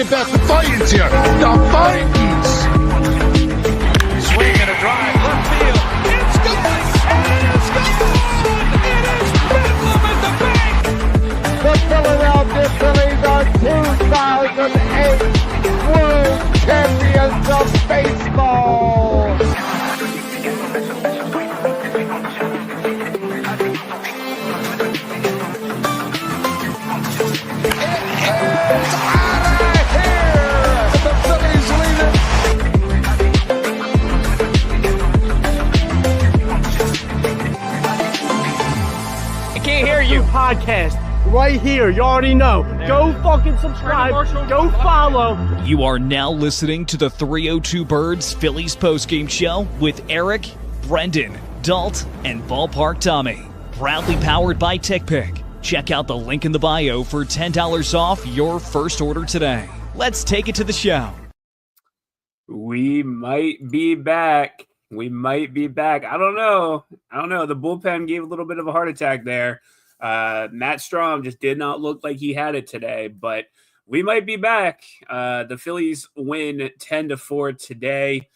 talking about the Titans here. The Titans. Swing and a drive, left field. It's gone. It is gone. It is bedlam at the bank. The Philadelphia Phillies are 2008 World Champions of Baseball. Podcast right here. You already know. Go fucking subscribe. Go follow. You are now listening to the 302 Birds Phillies postgame show with Eric, Brendan, Dalt, and Ballpark Tommy. Proudly powered by TickPick. Check out the link in the bio for $10 off your first order today. Let's take it to the show. We might be back. I don't know. The bullpen gave a little bit of a heart attack there. Matt Strom just did not look like he had it today, but we might be back. The Phillies win 10-4 today.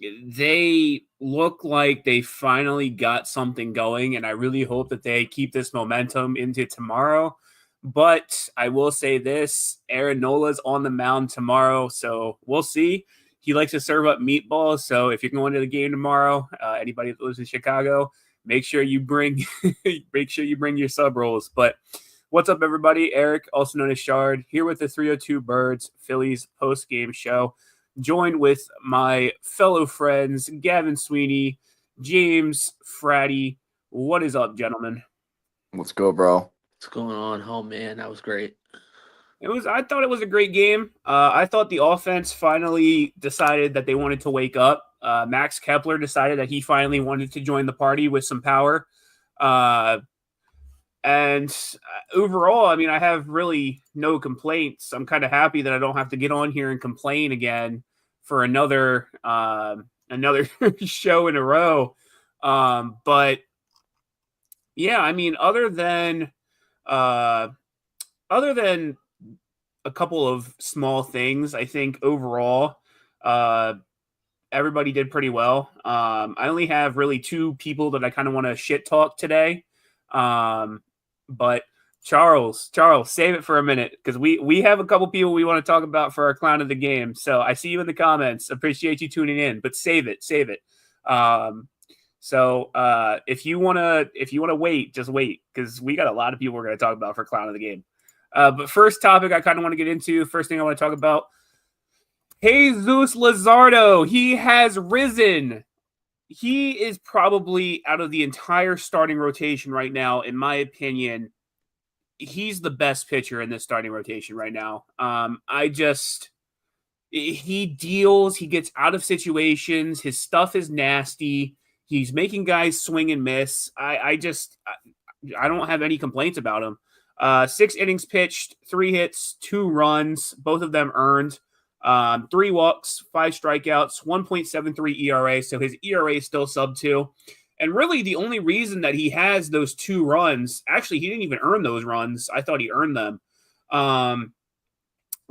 They look like they finally got something going, and I really hope that they keep this momentum into tomorrow. But I will say this, Aaron Nola's on the mound tomorrow, so we'll see. He likes to serve up meatballs, so if you're going to the game tomorrow, anybody that lives in Chicago, make sure you bring your sub rolls. But what's up, everybody? Eric, also known as Shard, here with the 302 Birds Phillies post-game show, joined with my fellow friends, Gavin Sweeney, James Fratty. What is up, gentlemen? Let's go, bro. What's going on? Oh, man, that was great. I thought it was a great game. I thought the offense finally decided that they wanted to wake up. Max Kepler decided that he finally wanted to join the party with some power. And overall, I mean, I have really no complaints. I'm kind of happy that I don't have to get on here and complain again for another show in a row. But yeah, I mean, other than a couple of small things, I think overall, everybody did pretty well. I only have really two people that I kind of want to shit talk today. But Charles, save it for a minute, because we have a couple people we want to talk about for our clown of the game. So I see you in the comments. Appreciate you tuning in, but save it. So if you wanna wait, just wait, because we got a lot of people we're gonna talk about for clown of the game. But first topic I kind of want to get into, first thing I want to talk about, Jesús Luzardo. He has risen. He is probably, out of the entire starting rotation right now, in my opinion, he's the best pitcher in this starting rotation right now. He deals, he gets out of situations. His stuff is nasty. He's making guys swing and miss. I don't have any complaints about him. 6 innings pitched, 3 hits, 2 runs, both of them earned, 3 walks, 5 strikeouts, 1.73 ERA. So his ERA is still sub 2. And really the only reason that he has those 2 runs, actually, he didn't even earn those runs. I thought he earned them. The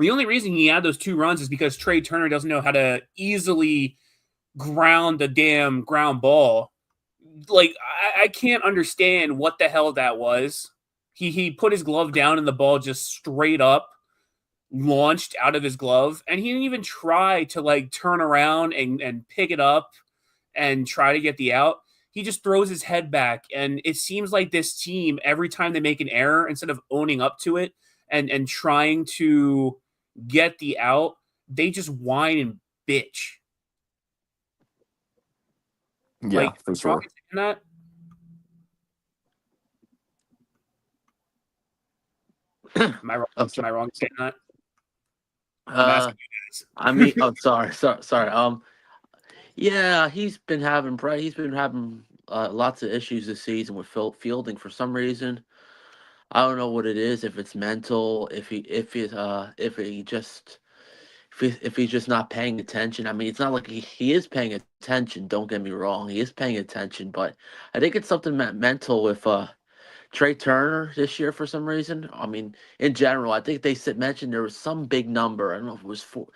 only reason he had those 2 runs is because Trea Turner doesn't know how to easily ground the damn ground ball. Like, I can't understand what the hell that was. He put his glove down and the ball just straight up launched out of his glove. And he didn't even try to, like, turn around and pick it up and try to get the out. He just throws his head back. And it seems like this team, every time they make an error, instead of owning up to it and trying to get the out, they just whine and bitch. Yeah, like, for sure. That? Am I wrong? Am I wrong saying that? I mean, I'm sorry. Yeah, he's been having lots of issues this season with fielding for some reason. I don't know what it is. If it's mental, if he's just not paying attention. I mean, it's not like he is paying attention. Don't get me wrong, he is paying attention, but I think it's something mental with Trea Turner this year for some reason. I mean, in general, I think they mentioned there was some big number. I don't know if it was four.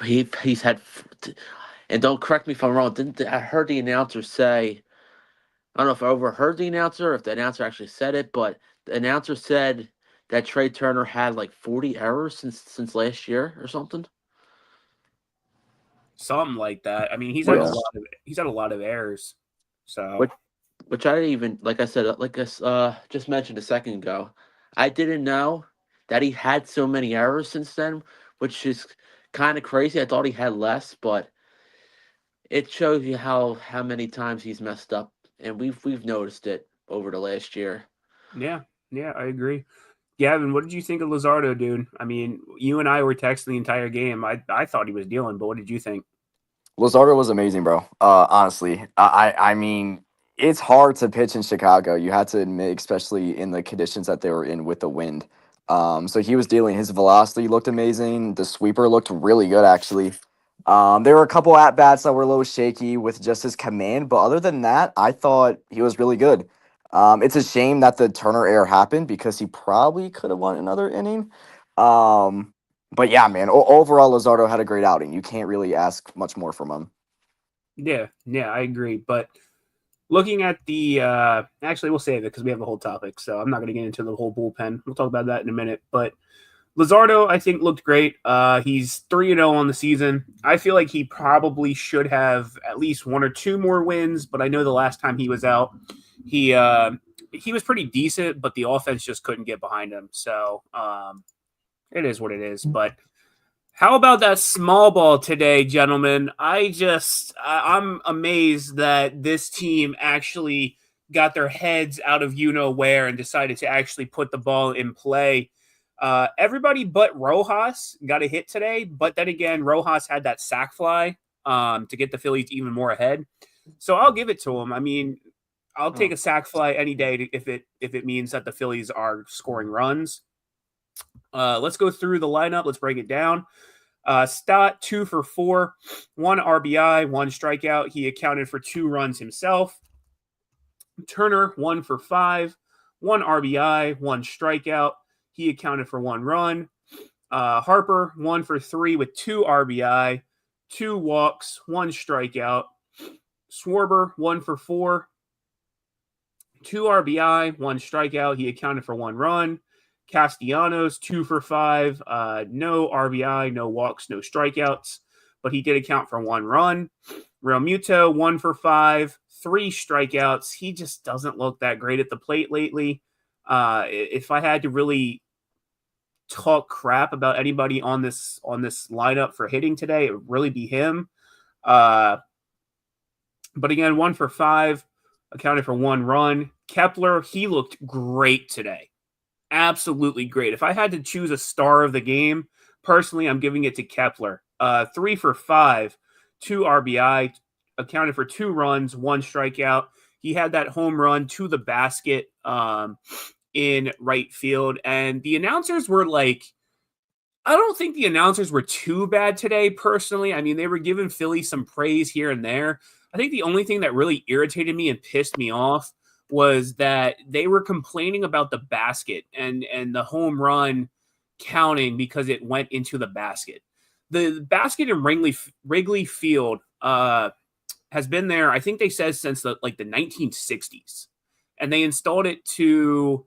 He's had, and don't correct me if I'm wrong. I heard the announcer say, I don't know if I overheard the announcer, or if the announcer actually said it, but the announcer said that Trea Turner had like 40 errors since last year or something. Something like that. I mean, he's Yeah. had a lot of errors. So Which I didn't even, like I said, like I just mentioned a second ago, I didn't know that he had so many errors since then, which is kind of crazy. I thought he had less, but it shows you how many times he's messed up, and we've noticed it over the last year. yeah, I agree. Gavin, what did you think of Luzardo, dude? I mean, you and I were texting the entire game. I thought he was dealing, but what did you think? Luzardo was amazing, bro. Honestly, I mean, it's hard to pitch in Chicago. You had to admit, especially in the conditions that they were in with the wind. So he was dealing. His velocity looked amazing. The sweeper looked really good, actually. There were a couple at bats that were a little shaky with just his command, but other than that, I thought he was really good. It's a shame that the Turner error happened because he probably could have won another inning. But yeah, man, overall, Luzardo had a great outing. You can't really ask much more from him. Yeah, I agree. But looking at the actually, we'll save it because we have a whole topic. So I'm not going to get into the whole bullpen. We'll talk about that in a minute. But Luzardo, I think, looked great. He's 3-0 on the season. I feel like he probably should have at least one or two more wins. But I know the last time he was out, he was pretty decent, but the offense just couldn't get behind him. So it is what it is. But how about that small ball today, gentlemen? I'm amazed that this team actually got their heads out of you-know-where and decided to actually put the ball in play. Everybody but Rojas got a hit today, but then again, Rojas had that sac fly to get the Phillies even more ahead. So I'll give it to him. I mean, I'll take a sac fly any day if it means that the Phillies are scoring runs. Let's go through the lineup. Let's break it down. Stott, 2 for 4, 1 RBI, 1 strikeout. He accounted for 2 runs himself. Turner, 1 for 5, 1 RBI, 1 strikeout. He accounted for 1 run. Harper, 1 for 3 with 2 RBI, 2 walks, 1 strikeout. Schwarber, 1 for 4, 2 RBI, 1 strikeout. He accounted for 1 run. Castellanos, 2 for 5, no RBI, no walks, no strikeouts, but he did account for 1 run. Realmuto, 1 for 5, 3 strikeouts. He just doesn't look that great at the plate lately. If I had to really talk crap about anybody on this lineup for hitting today, it would really be him. But again, 1 for 5, accounted for 1 run. Kepler, he looked great today. Absolutely great. If I had to choose a star of the game, personally, I'm giving it to Kepler. 3 for 5, 2 RBI, accounted for 2 runs, 1 strikeout. He had that home run to the basket in right field. And the announcers were like, I don't think the announcers were too bad today, personally. I mean, they were giving Philly some praise here and there. I think the only thing that really irritated me and pissed me off was that they were complaining about the basket and the home run counting because it went into the basket. The basket in Wrigley Field has been there, I think they said, since the 1960s. And they installed it to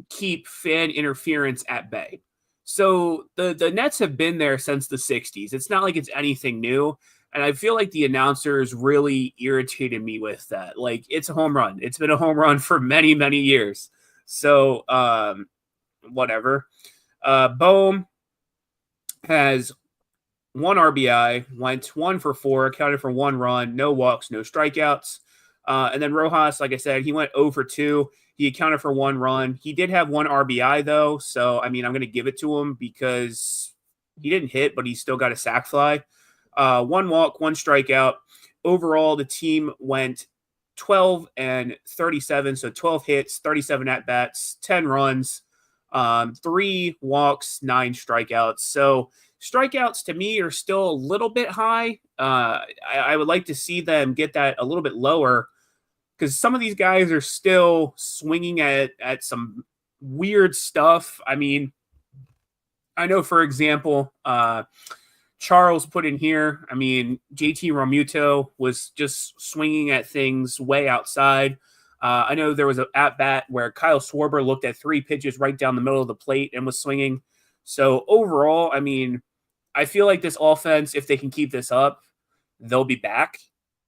keep fan interference at bay. So the Nets have been there since the 60s. It's not like it's anything new. And I feel like the announcers really irritated me with that. Like, it's a home run. It's been a home run for many, many years. So, whatever. Bohm has 1 RBI, went 1 for 4, accounted for 1 run, no walks, no strikeouts. And then Rojas, like I said, he went 0 for 2. He accounted for 1 run. He did have 1 RBI, though. So, I mean, I'm going to give it to him because he didn't hit, but he still got a sac fly. 1 walk, 1 strikeout. Overall, the team went 12 and 37, so 12 hits, 37 at-bats, 10 runs, 3 walks, 9 strikeouts. So strikeouts to me are still a little bit high. I would like to see them get that a little bit lower. because some of these guys are still swinging at some weird stuff. I mean, I know, for example, Charles put in here, I mean, JT Realmuto was just swinging at things way outside. I know there was an at-bat where Kyle Schwarber looked at 3 pitches right down the middle of the plate and was swinging. So overall, I mean, I feel like this offense, if they can keep this up, they'll be back.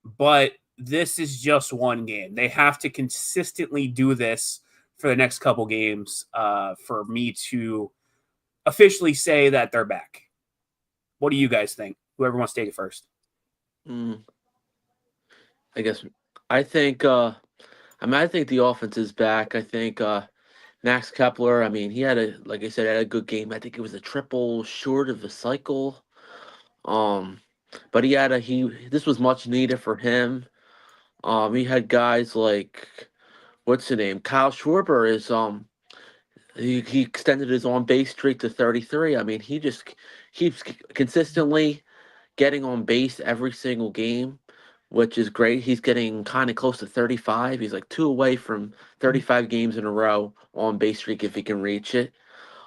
But this is just one game. They have to consistently do this for the next couple games for me to officially say that they're back. What do you guys think? Whoever wants to take it first. I guess I think I think the offense is back. I think Max Kepler, I mean, he had like I said, had a good game. I think it was a triple short of a cycle. But this was much needed for him. He had guys like, what's the name? Kyle Schwarber is he extended his on base streak to 33. I mean, he just keeps consistently getting on base every single game, which is great. He's getting kind of close to 35. He's like 2 away from 35 games in a row on base streak if he can reach it.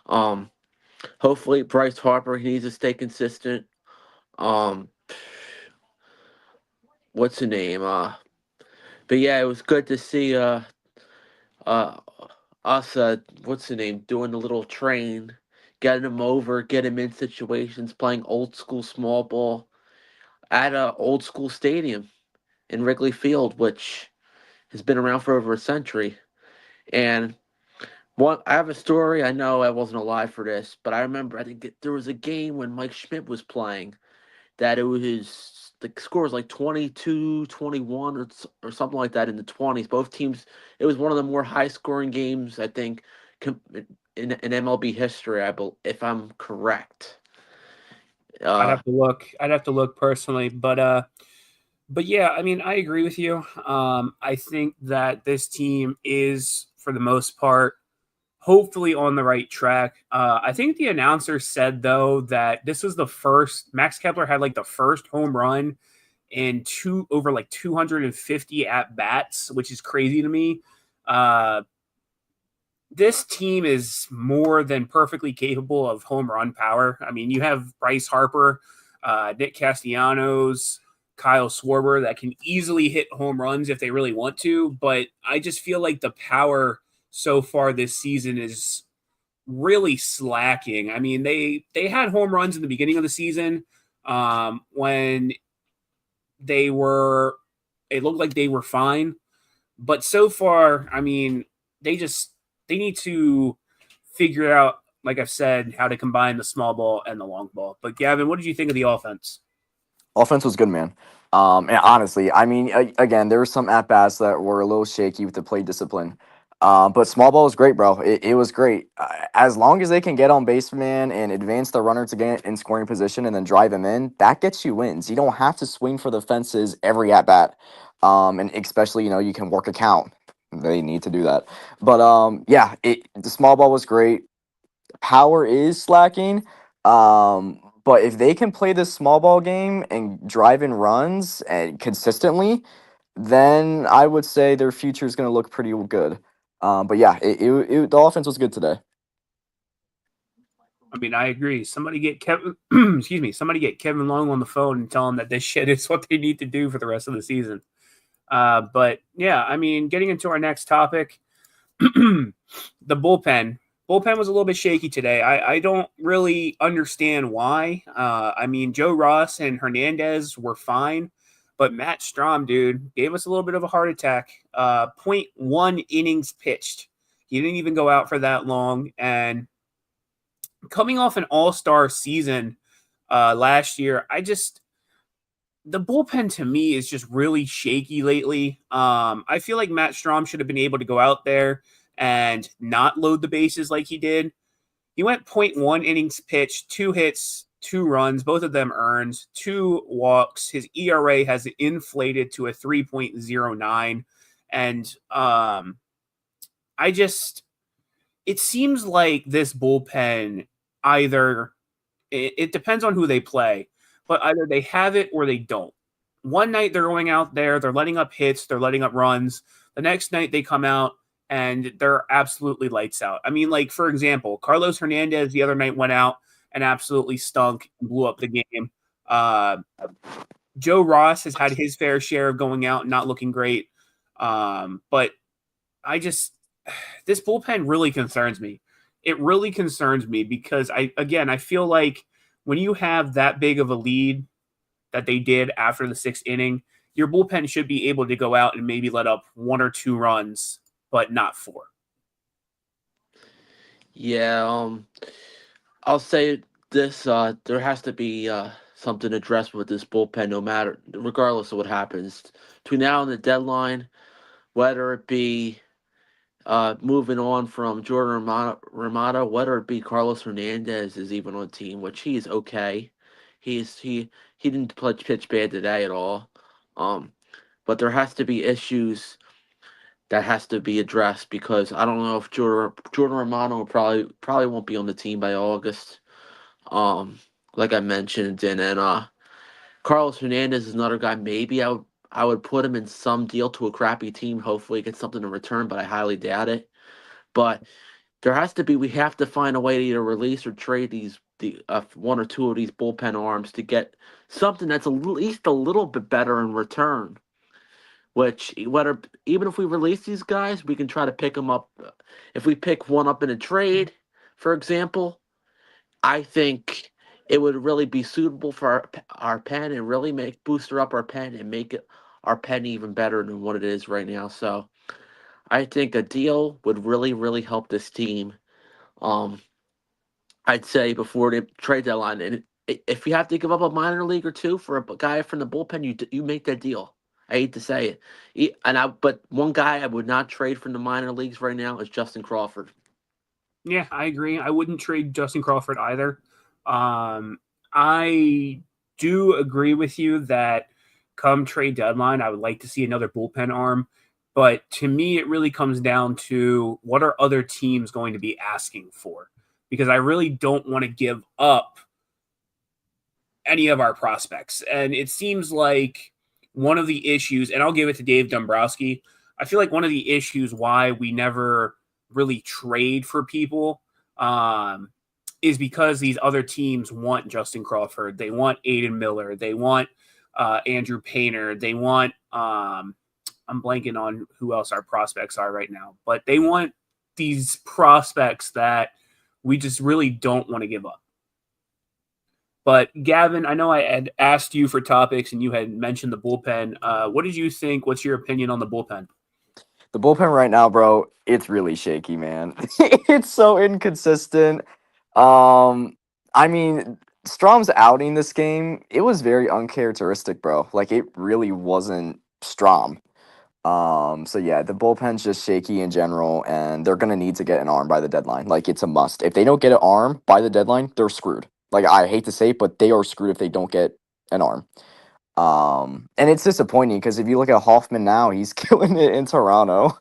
Hopefully Bryce Harper, he needs to stay consistent. What's the name? But yeah, it was good to see us what's the name, doing the little train, getting him over, get him in situations, playing old school small ball at a old school stadium in Wrigley Field, which has been around for over a century. And I have a story. I know I wasn't alive for this, but I remember I think there was a game when Mike Schmidt was playing that it was the score was like 22-21 or something like that in the 20s. Both teams, it was one of the more high scoring games, I think, in MLB history, if I'm correct. I'd have to look. I'd have to look personally, but yeah, I mean, I agree with you. I think that this team is, for the most part, hopefully on the right track. I think the announcer said, though, that this was the first, Max Kepler had like the first home run in over 250 at bats, which is crazy to me. This team is more than perfectly capable of home run power. I mean, you have Bryce Harper, Nick Castellanos, Kyle Schwarber that can easily hit home runs if they really want to, but I just feel like the power so far this season is really slacking. I mean, they had home runs in the beginning of the season when it looked like they were fine, but so far, I mean, they need to figure out, like I've said, how to combine the small ball and the long ball. But Gavin, what did you think of the offense? Offense was good, man. And honestly, I mean, again, there were some at-bats that were a little shaky with the play discipline. But small ball was great, bro. It was great. As long as they can get on base, man, and advance the runner to get in scoring position and then drive him in, that gets you wins. You don't have to swing for the fences every at-bat. And especially, you can work a count. They need to do that. But yeah, the small ball was great. Power is slacking. But if they can play this small ball game and drive in runs and consistently, then I would say their future is going to look pretty good. But yeah, the offense was good today. I mean, I agree. Somebody get Kevin, excuse me, somebody get Kevin Long on the phone and tell him that this shit is what they need to do for the rest of the season. But yeah, I mean, getting into our next topic, the bullpen. Bullpen was a little bit shaky today. I don't really understand why. I mean, Joe Ross and Hernandez were fine, but Matt Strom, dude, gave us a little bit of a heart attack. 0.1 innings pitched. He didn't even go out for that long. And coming off an all-star season last year, the bullpen to me is just really shaky lately. I feel like Matt Strom should have been able to go out there and not load the bases like he did. He went 0.1 innings pitched, 2 hits, 2 runs, both of them earned, 2 walks. His ERA has inflated to a 3.09. And it seems like this bullpen either, it depends on who they play, but either they have it or they don't. one night they're going out there, they're letting up hits, they're letting up runs. The next night they come out and they're absolutely lights out. I mean, like, for example, Carlos Hernandez the other night went out and absolutely stunk and blew up the game. Joe Ross has had his fair share of going out and not looking great. But this bullpen really concerns me. It really concerns me because I feel like when you have that big of a lead that they did after the 6th inning, your bullpen should be able to go out and maybe let up 1 or 2 runs, but not 4. Yeah, I'll say this: there has to be something addressed with this bullpen, regardless of what happens between now and the deadline. Whether it be moving on from Jordan Ramada, whether it be Carlos Hernandez is even on the team, which he is okay. He didn't pitch bad today at all. But there has to be issues that has to be addressed because I don't know if Jordan Romano probably won't be on the team by August. Like I mentioned, and then Carlos Hernandez is another guy. Maybe I would put him in some deal to a crappy team. Hopefully, get something in return, but I highly doubt it. But we have to find a way to either release or trade the 1 or 2 of these bullpen arms to get something that's at least a little bit better in return. Which even if we release these guys, we can try to pick them up. If we pick one up in a trade, for example, I think it would really be suitable for our pen and really booster up our pen and make our pen even better than what it is right now. So I think a deal would really, really help this team. I'd say before the trade deadline, and if you have to give up a minor league or 2 for a guy from the bullpen, you make that deal. I hate to say it, but one guy I would not trade from the minor leagues right now is Justin Crawford. Yeah, I agree. I wouldn't trade Justin Crawford either. I do agree with you that come trade deadline, I would like to see another bullpen arm. But to me, it really comes down to what are other teams going to be asking for? Because I really don't want to give up any of our prospects. And it seems like one of the issues, and I'll give it to Dave Dombrowski, I feel like one of the issues why we never really trade for people is because these other teams want Justin Crawford. They want Aiden Miller. They want Andrew Painter. They want, I'm blanking on who else our prospects are right now, but they want these prospects that we just really don't want to give up. But Gavin, I know I had asked you for topics and you had mentioned the bullpen. What did you think? What's your opinion on the bullpen? The bullpen right now, bro, it's really shaky, man. It's so inconsistent. I mean, Strom's outing this game, it was very uncharacteristic, bro. Like, it really wasn't Strom. So yeah, the bullpen's just shaky in general, and they're gonna need to get an arm by the deadline. Like, it's a must. If they don't get an arm by the deadline, they're screwed. Like, I hate to say it, but they are screwed if they don't get an arm. And it's disappointing because if you look at Hoffman now, he's killing it in Toronto.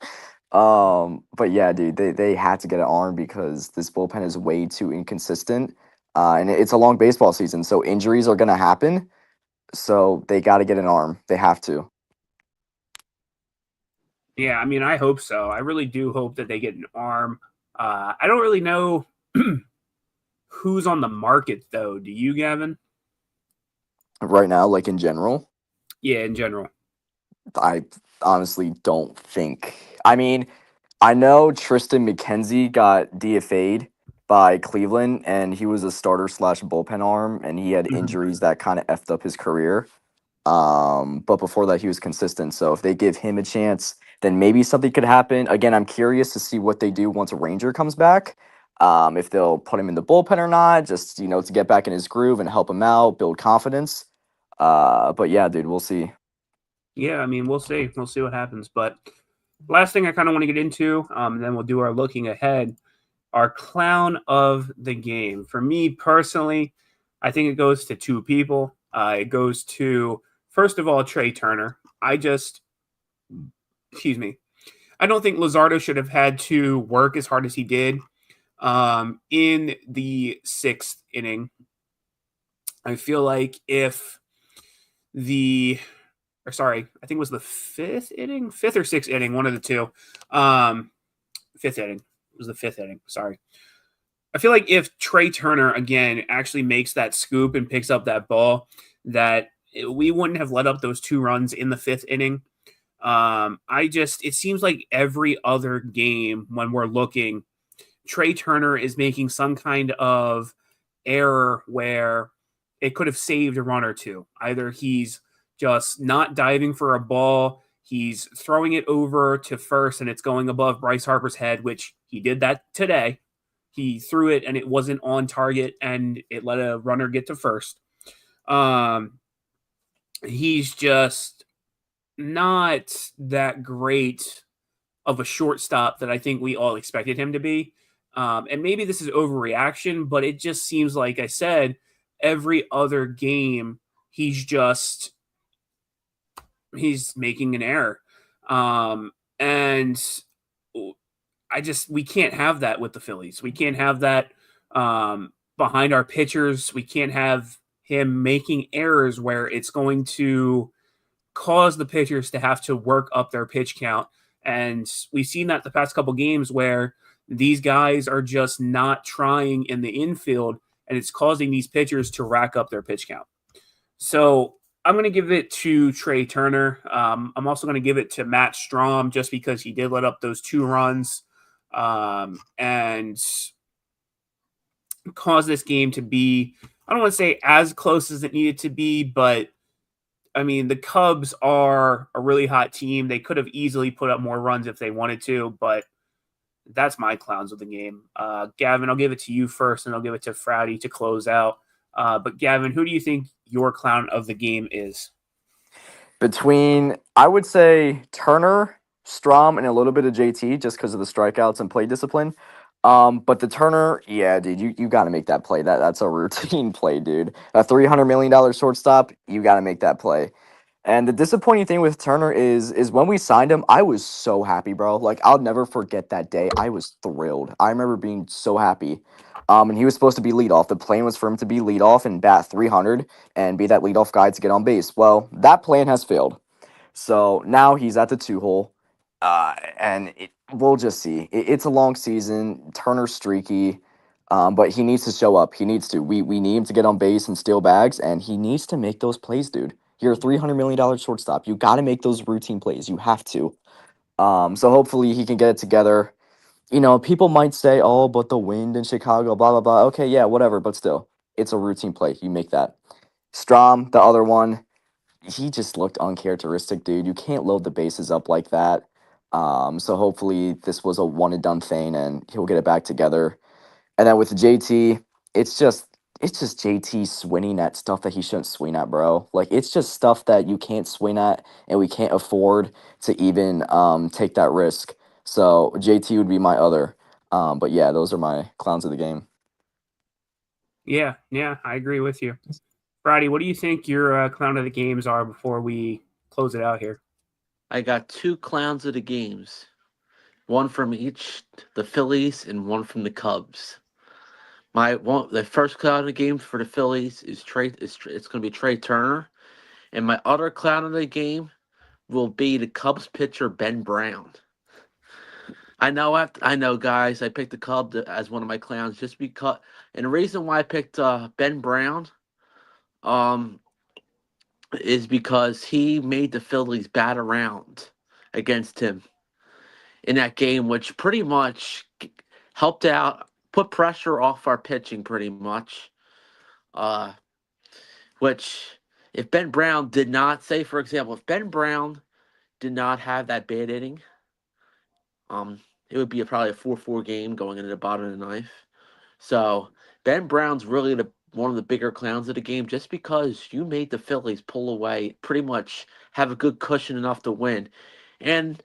But yeah, dude, they had to get an arm because this bullpen is way too inconsistent. And it's a long baseball season, so injuries are gonna happen. So they got to get an arm. They have to. Yeah, I mean, I hope so. I really do hope that they get an arm. I don't really know who's on the market, though. Do you, Gavin? Right now, like in general? Yeah, in general. I honestly don't think. I mean, I know Tristan McKenzie got DFA'd by Cleveland, and he was a starter slash bullpen arm, and he had injuries that kind of effed up his career. But before that, he was consistent. So if they give him a chance, then maybe something could happen. Again, I'm curious to see what they do once Ranger comes back. If they'll put him in the bullpen or not, just, to get back in his groove and help him out, build confidence. But yeah, dude, we'll see. Yeah, I mean, we'll see. We'll see what happens. But last thing I kind of want to get into, then we'll do our looking ahead, our clown of the game. For me personally, I think it goes to 2 people. It goes to, first of all, Trea Turner. I don't think Luzardo should have had to work as hard as he did in the 6th inning. I feel like if the or sorry, I think it was the fifth or sixth inning, one of the two. Fifth inning. It was the fifth inning. Sorry. I feel like if Trea Turner, again, actually makes that scoop and picks up that ball, that we wouldn't have let up those 2 runs in the fifth inning. It seems like every other game when we're looking, Trea Turner is making some kind of error where it could have saved a run or two. Either he's just not diving for a ball, he's throwing it over to first and it's going above Bryce Harper's head, which he did that today. He threw it and it wasn't on target and it let a runner get to first. He's just not that great of a shortstop that I think we all expected him to be. And maybe this is overreaction, but it just seems like I said, every other game, he's making an error. And we can't have that with the Phillies. We can't have that behind our pitchers. We can't have him making errors where it's going to cause the pitchers to have to work up their pitch count. And we've seen that the past couple games where these guys are just not trying in the infield, and it's causing these pitchers to rack up their pitch count. So I'm going to give it to Trea Turner. I'm also going to give it to Matt Strahm just because he did let up those 2 runs and cause this game to be, I don't want to say as close as it needed to be, but I mean, the Cubs are a really hot team. They could have easily put up more runs if they wanted to, but that's my clowns of the game. Gavin, I'll give it to you first, and I'll give it to Frowdy to close out. But Gavin, who do you think your clown of the game is? Between, I would say, Turner, Strahm, and a little bit of JT, just because of the strikeouts and play discipline. But the Turner, yeah, dude, you got to make that play. That's a routine play, dude. A $300 million shortstop, you got to make that play. And the disappointing thing with Turner is when we signed him, I was so happy, bro. Like, I'll never forget that day. I was thrilled. I remember being so happy. And he was supposed to be leadoff. The plan was for him to be leadoff and bat 300 and be that leadoff guy to get on base. Well, that plan has failed. So now he's at the 2-hole. And we'll just see. It's a long season. Turner's streaky, but he needs to show up. He needs to. We need him to get on base and steal bags, and he needs to make those plays, dude. You're a $300 million shortstop. You got to make those routine plays. You have to. So hopefully he can get it together. You know, people might say, oh, but the wind in Chicago, blah, blah, blah. Okay, yeah, whatever, but still, it's a routine play. You make that. Strahm, the other one, he just looked uncharacteristic, dude. You can't load the bases up like that. So hopefully this was a one and done thing and he'll get it back together. And then with JT, it's just JT swinging at stuff that he shouldn't swing at, bro. Like, it's just stuff that you can't swing at and we can't afford to even take that risk. So JT would be my other. But yeah, those are my clowns of the game. Yeah, I agree with you. Brady, what do you think your clown of the games are before we close it out here? I got 2 clowns of the games. One from each, the Phillies, and one from the Cubs. The first clown of the game for the Phillies is it's going to be Trea Turner, and my other clown of the game will be the Cubs pitcher Ben Brown. I know, guys. I picked the Cubs as one of my clowns just because, and the reason why I picked Ben Brown, is because he made the Phillies bat around against him in that game, which pretty much helped out, put pressure off our pitching pretty much. Which, if Ben Brown did not, say for example, if Ben Brown did not have that bad inning, it would be probably a 4-4 game going into the bottom of the ninth. So Ben Brown's really one of the bigger clowns of the game just because you made the Phillies pull away, pretty much have a good cushion enough to win. And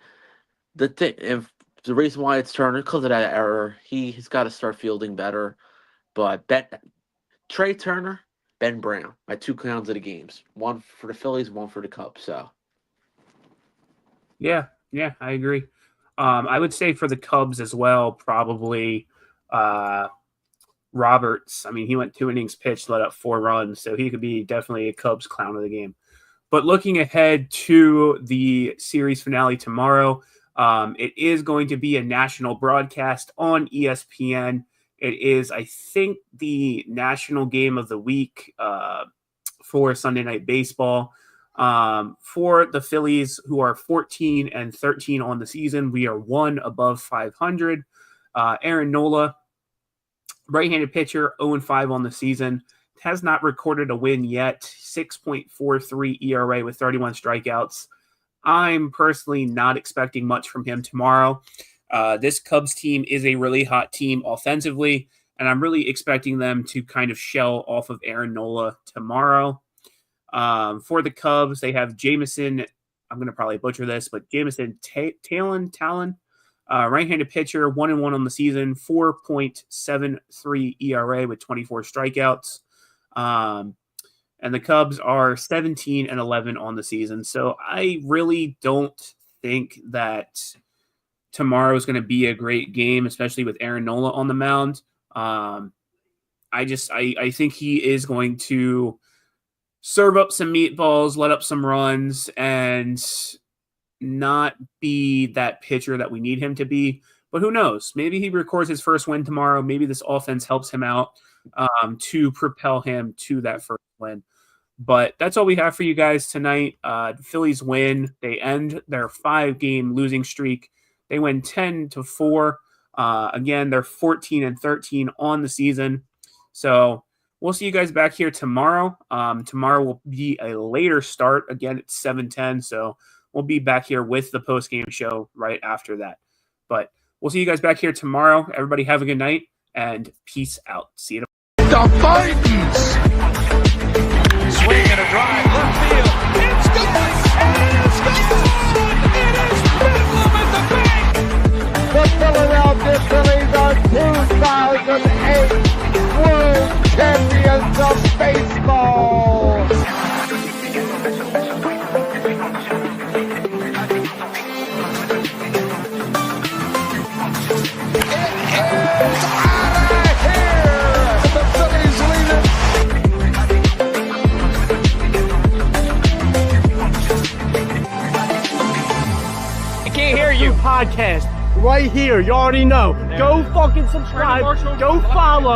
the reason why it's Turner, because of that error, he's got to start fielding better. But Trea Turner, Ben Brown, my 2 clowns of the games. One for the Phillies, one for the Cubs. So yeah, I agree. I would say for the Cubs as well, probably Roberts. I mean, he went 2 innings pitched, let up 4 runs, so he could be definitely a Cubs clown of the game. But looking ahead to the series finale tomorrow, it is going to be a national broadcast on ESPN. It is, I think, the national game of the week for Sunday Night Baseball. For the Phillies, who are 14-13 on the season, we are one above 500. Aaron Nola, right-handed pitcher, 0-5 on the season, has not recorded a win yet. 6.43 ERA with 31 strikeouts. I'm personally not expecting much from him tomorrow. This Cubs team is a really hot team offensively, and I'm really expecting them to kind of shell off of Aaron Nola tomorrow. For the Cubs, they have Jameson. I'm going to probably butcher this, but Jameson Talon, right-handed pitcher, 1-1 on the season, 4.73 ERA with 24 strikeouts. And the Cubs are 17-11 on the season. So I really don't think that tomorrow is going to be a great game, especially with Aaron Nola on the mound. I think he is going to serve up some meatballs, let up some runs, and not be that pitcher that we need him to be. But who knows? Maybe he records his first win tomorrow. Maybe this offense helps him out to propel him to that first win. But that's all we have for you guys tonight. The Phillies win. They end their 5-game losing streak. They win 10-4. Again, they're 14-13 on the season. So we'll see you guys back here tomorrow. Tomorrow will be a later start. Again, it's 7:10. So we'll be back here with the post-game show right after that. But we'll see you guys back here tomorrow. Everybody have a good night and peace out. See you tomorrow. The Vikings. Swing and a drive, left field. It's gone! And it's gone! It is Bedlam at the bank! The Philadelphia Phillies are 2008 World Champions of Baseball. Podcast right here. You already know. Go fucking subscribe. Go follow.